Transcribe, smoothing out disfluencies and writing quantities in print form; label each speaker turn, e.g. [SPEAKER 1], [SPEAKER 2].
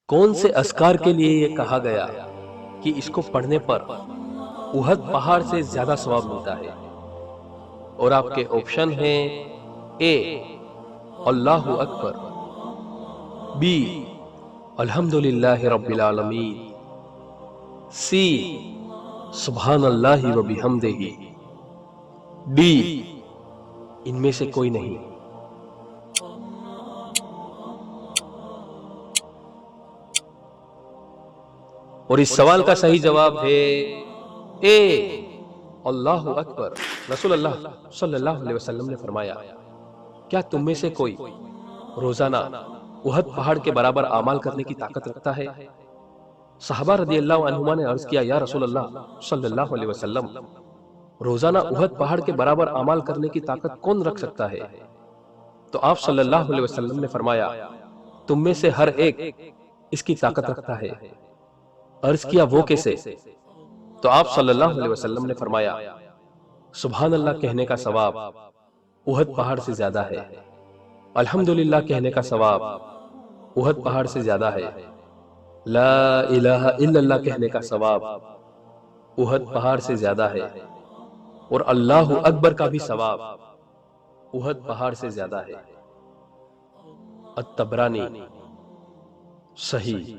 [SPEAKER 1] کون سے اذکار کے لیے یہ کہا گیا کہ اس کو پڑھنے پر احد پہاڑ سے زیادہ ثواب ملتا ہے؟ اور آپ کے آپشن ہیں: اے اللہ اکبر، بی الحمدللہ رب العالمین، سی سبحان اللہ و بحمدہ، ڈی ان میں سے کوئی نہیں۔ اور اس سوال کا صحیح جواب ہے اے اللہ اکبر۔ رسول اللہ صلی اللہ علیہ وسلم نے فرمایا، کیا تم میں سے کوئی روزانہ احد پہاڑ کے برابر اعمال کرنے کی طاقت رکھتا ہے؟ صحابہ رضی اللہ عنہما نے عرض کیا، یا رسول اللہ صلی اللہ علیہ وسلم، روزانہ احد پہاڑ کے برابر اعمال کرنے کی طاقت کون رکھ سکتا ہے؟ تو آپ صلی اللہ علیہ وسلم نے فرمایا، تم میں سے ہر ایک اس کی طاقت رکھتا ہے۔ عرض کیا، وہ کیسے؟ تو آپ صلی اللہ علیہ وسلم نے فرمایا، سبحان اللہ کہنے کا ثواب احد پہاڑ سے زیادہ ہے، الحمدللہ کہنے کا ثواب احد پہاڑ سے زیادہ ہے، لا الہ الا اللہ کہنے کا ثواب احد پہاڑ سے زیادہ ہے، اور اللہ اکبر کا بھی ثواب احد پہاڑ سے زیادہ ہے۔ الطبرانی صحیح